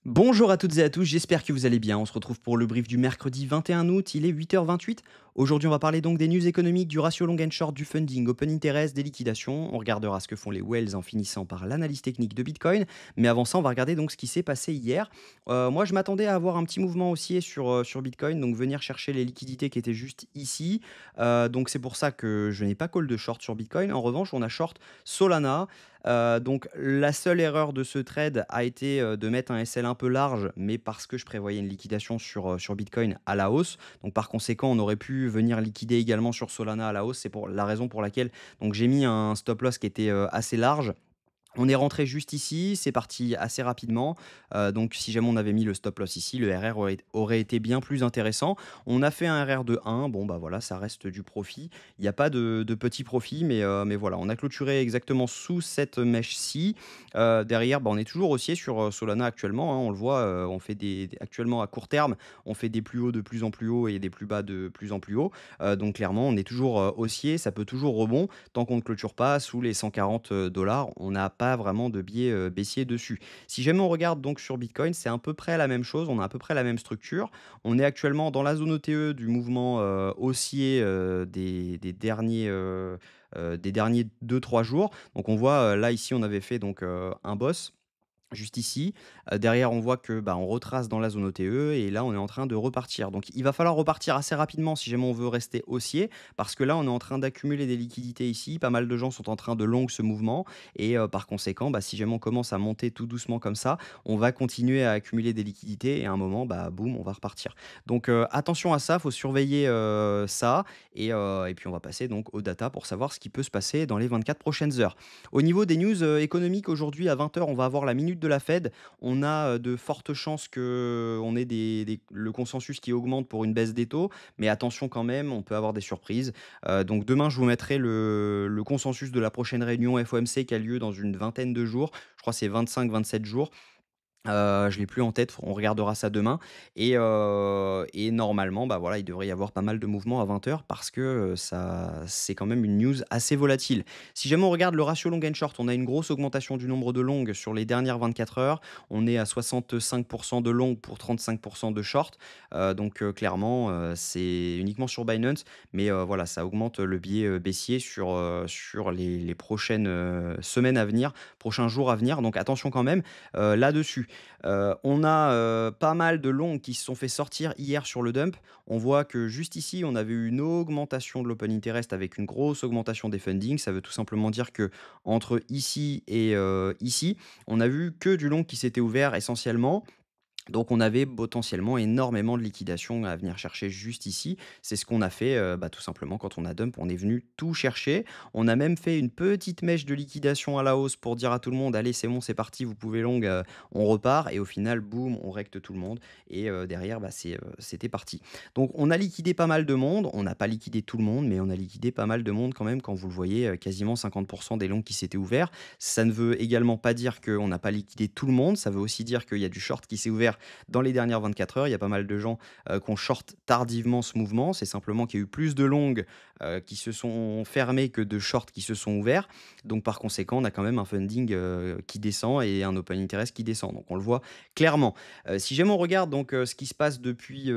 Bonjour à toutes et à tous, j'espère que vous allez bien. On se retrouve pour le brief du mercredi 21 août, il est 8h28. Aujourd'hui, on va parler donc des news économiques, du ratio long and short, du funding, open interest, des liquidations. On regardera ce que font les whales en finissant par l'analyse technique de Bitcoin. Mais avant ça, on va regarder donc ce qui s'est passé hier. Moi, je m'attendais à avoir un petit mouvement haussier sur Bitcoin, donc venir chercher les liquidités qui étaient juste ici. Donc c'est pour ça que je n'ai pas call de short sur Bitcoin. En revanche, on a short Solana. Donc la seule erreur de ce trade a été, de mettre un SL un peu large, mais parce que je prévoyais une liquidation sur Bitcoin à la hausse. Donc par conséquent, on aurait pu venir liquider également sur Solana à la hausse. C'est pour la raison pour laquelle donc j'ai mis un stop loss qui était, assez large. On est rentré juste ici, c'est parti assez rapidement. Donc si jamais on avait mis le stop loss ici, le RR aurait été bien plus intéressant. On a fait un RR de 1, bon bah voilà, ça reste du profit. Il n'y a pas de petit profit, mais voilà, on a clôturé exactement sous cette mèche-ci. Derrière, bah, on est toujours haussier sur Solana actuellement, hein, on le voit, on fait actuellement à court terme, on fait des plus hauts de plus en plus hauts et des plus bas de plus en plus hauts. Donc clairement, on est toujours haussier, ça peut toujours rebond tant qu'on ne clôture pas sous les 140 dollars, on n'a pas vraiment de biais baissier dessus. Si jamais on regarde donc sur Bitcoin, c'est à peu près la même chose, on a à peu près la même structure. On est actuellement dans la zone OTE du mouvement haussier des derniers 2-3 jours. Donc on voit là ici on avait fait donc un boss juste ici. Derrière, on voit que, bah, on retrace dans la zone OTE et là, on est en train de repartir. Donc il va falloir repartir assez rapidement si jamais on veut rester haussier parce que là, on est en train d'accumuler des liquidités ici. Pas mal de gens sont en train de long ce mouvement et par conséquent, bah, si jamais on commence à monter tout doucement comme ça, on va continuer à accumuler des liquidités et à un moment, bah, boum, on va repartir. Donc attention à ça, faut surveiller, ça et puis on va passer donc aux data pour savoir ce qui peut se passer dans les 24 prochaines heures. Au niveau des news, économiques, aujourd'hui à 20h, on va avoir la minute de la Fed. On a, de fortes chances qu'on ait le consensus qui augmente pour une baisse des taux, mais attention quand même, on peut avoir des surprises. Donc demain, je vous mettrai le consensus de la prochaine réunion FOMC qui a lieu dans une vingtaine de jours. Je crois que c'est 25-27 jours. Je l'ai plus en tête, on regardera ça demain et normalement, bah, voilà, il devrait y avoir pas mal de mouvements à 20h parce que, ça c'est quand même une news assez volatile. Si jamais on regarde le ratio long and short, on a une grosse augmentation du nombre de longues sur les dernières 24 heures. On est à 65 de longues pour 35 de short, donc clairement, c'est uniquement sur Binance, mais voilà, ça augmente le biais, baissier sur les prochaines, semaines à venir, prochains jours à venir, donc attention quand même, là-dessus. On a, pas mal de longs qui se sont fait sortir hier sur le dump. On voit que juste ici, on avait eu une augmentation de l'open interest avec une grosse augmentation des fundings. Ça veut tout simplement dire que entre ici et ici, on a vu que du long qui s'était ouvert essentiellement. Donc on avait potentiellement énormément de liquidations à venir chercher juste ici. C'est ce qu'on a fait, bah, tout simplement quand on a dump, on est venu tout chercher. On a même fait une petite mèche de liquidation à la hausse pour dire à tout le monde: «Allez, c'est bon, c'est parti, vous pouvez long, on repart» et au final, boum, on recte tout le monde et derrière, bah, c'était parti. Donc on a liquidé pas mal de monde, on n'a pas liquidé tout le monde, mais on a liquidé pas mal de monde quand même quand vous le voyez, quasiment 50 des longs qui s'étaient ouverts. Ça ne veut également pas dire qu'on n'a pas liquidé tout le monde, ça veut aussi dire qu'il y a du short qui s'est ouvert dans les dernières 24 heures. Il y a pas mal de gens qui ont short tardivement ce mouvement. C'est simplement qu'il y a eu plus de longues qui se sont fermées que de shorts qui se sont ouverts. Donc par conséquent, on a quand même un funding qui descend et un open interest qui descend. Donc on le voit clairement. Si jamais on regarde donc ce qui se passe depuis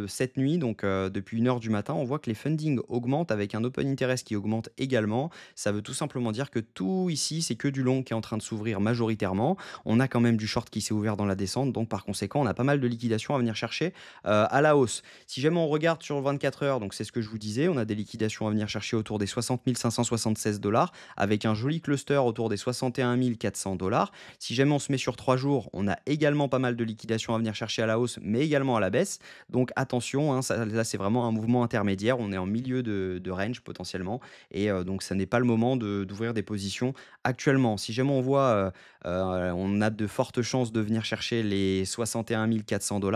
cette nuit, donc depuis 1 heure du matin, on voit que les fundings augmentent avec un open interest qui augmente également. Ça veut tout simplement dire que tout ici, c'est que du long qui est en train de s'ouvrir majoritairement. On a quand même du short qui s'est ouvert dans la descente, donc par conséquent, on a pas mal de liquidations à venir chercher à la hausse. Si jamais on regarde sur 24 heures, donc c'est ce que je vous disais, on a des liquidations à venir chercher autour des 60 576 dollars, avec un joli cluster autour des 61 400 dollars. Si jamais on se met sur 3 jours, on a également pas mal de liquidations à venir chercher à la hausse, mais également à la baisse. Donc attention, hein, là c'est vraiment un mouvement intermédiaire, on est en milieu de range potentiellement, et donc ça n'est pas le moment d'ouvrir des positions actuellement. Si jamais on voit on a de fortes chances de venir chercher les 61 400 $.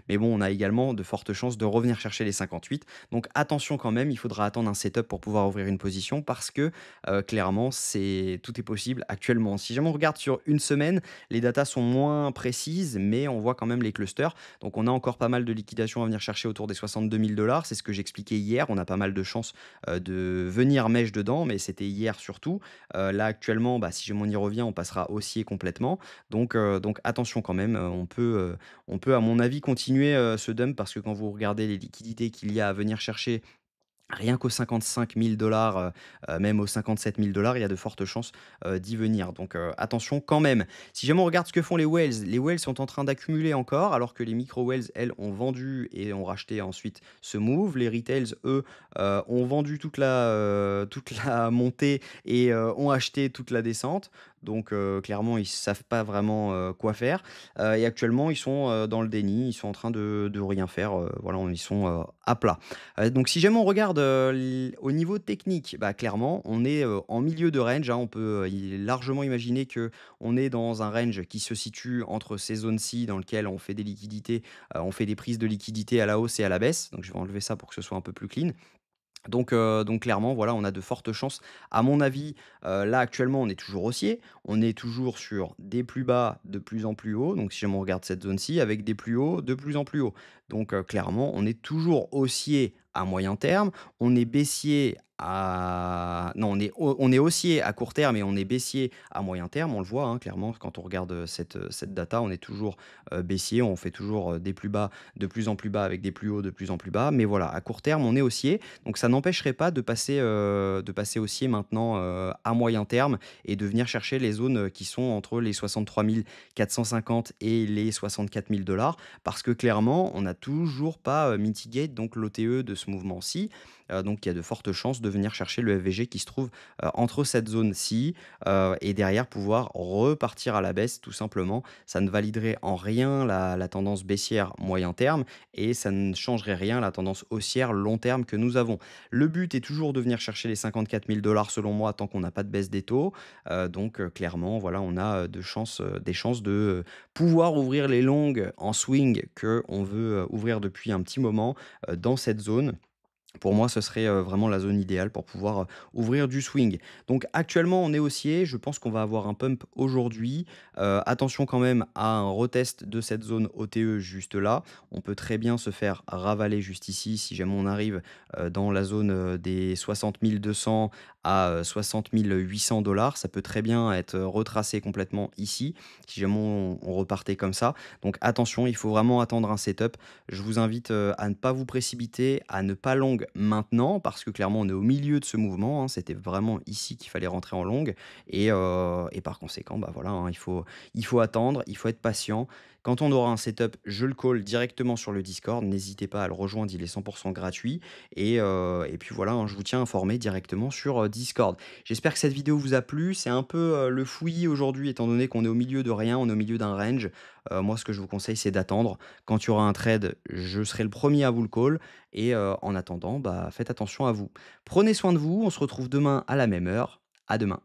Mais bon, on a également de fortes chances de revenir chercher les 58. Donc attention quand même, il faudra attendre un setup pour pouvoir ouvrir une position parce que clairement, tout est possible actuellement. Si jamais on regarde sur une semaine, les datas sont moins précises, mais on voit quand même les clusters. Donc on a encore pas mal de liquidations à venir chercher autour des 62 000 $. C'est ce que j'expliquais hier. On a pas mal de chances de venir mèche dedans, mais c'était hier surtout. Là actuellement, bah, si jamais on y revient, on passera haussier complètement. Donc attention quand même, on peut à mon avis continuer ce dump parce que quand vous regardez les liquidités qu'il y a à venir chercher rien qu'aux 55 000 même aux 57 000 $, il y a de fortes chances, d'y venir. Donc, attention quand même. Si jamais on regarde ce que font les whales sont en train d'accumuler encore, alors que les micro whales, elles, ont vendu et ont racheté ensuite ce move. Les retails, eux, ont vendu toute la montée et ont acheté toute la descente. Donc, clairement, ils savent pas vraiment, quoi faire. Et actuellement, ils sont, dans le déni, ils sont en train de rien faire, voilà, ils sont, à plat. Donc si jamais on regarde, au niveau technique, bah, clairement, on est, en milieu de range, hein. On peut, largement imaginer que on est dans un range qui se situe entre ces zones-ci dans lequel on fait des liquidités, on fait des prises de liquidités à la hausse et à la baisse. Donc je vais enlever ça pour que ce soit un peu plus clean. Donc clairement, voilà, on a de fortes chances. À mon avis, là, actuellement, on est toujours haussier. On est toujours sur des plus bas de plus en plus haut. Donc si jamais on regarde cette zone-ci, avec des plus hauts de plus en plus haut. Donc clairement, on est toujours haussier à moyen terme. On est baissier à non, on est haussier à court terme et on est baissier à moyen terme. On le voit, hein, clairement, quand on regarde, cette data, on est toujours, baissier. On fait toujours, des plus bas de plus en plus bas avec des plus hauts de plus en plus bas. Mais voilà, à court terme, on est haussier. Donc ça n'empêcherait pas de passer haussier maintenant, à moyen terme et de venir chercher les zones, qui sont entre les 63 450 et les 64 000 $. Parce que clairement, on n'a toujours pas, mitigate donc l'OTE de ce mouvement-ci. Donc il y a de fortes chances de venir chercher le FVG qui se trouve, entre cette zone-ci, et derrière pouvoir repartir à la baisse tout simplement. Ça ne validerait en rien la tendance baissière moyen terme et ça ne changerait rien à la tendance haussière long terme que nous avons. Le but est toujours de venir chercher les 54 000 $ selon moi tant qu'on n'a pas de baisse des taux. Donc clairement, voilà, on a des chances de pouvoir ouvrir les longues en swing que on veut ouvrir depuis un petit moment dans cette zone. Pour moi, ce serait, vraiment la zone idéale pour pouvoir, ouvrir du swing. Donc actuellement, on est haussier, je pense qu'on va avoir un pump aujourd'hui. Attention quand même à un retest de cette zone OTE juste là. On peut très bien se faire ravaler juste ici si jamais on arrive, dans la zone, des 60 200 à, 60 800 $. Ça peut très bien être, retracé complètement ici, si jamais on repartait comme ça. Donc attention, il faut vraiment attendre un setup. Je vous invite, à ne pas vous précipiter, à ne pas long maintenant, parce que clairement on est au milieu de ce mouvement, hein. C'était vraiment ici qu'il fallait rentrer en longue et par conséquent, bah, voilà, hein, il faut attendre, il faut être patient. Quand on aura un setup, je le call directement sur le Discord. N'hésitez pas à le rejoindre, il est 100 gratuit et puis voilà, hein, je vous tiens informé directement sur, Discord. J'espère que cette vidéo vous a plu. C'est un peu, le fouillis aujourd'hui étant donné qu'on est au milieu de rien, on est au milieu d'un range. Moi, ce que je vous conseille, c'est d'attendre. Quand il y aura un trade, je serai le premier à vous le call et en attendant, bah, faites attention à vous. Prenez soin de vous, on se retrouve demain à la même heure. À demain.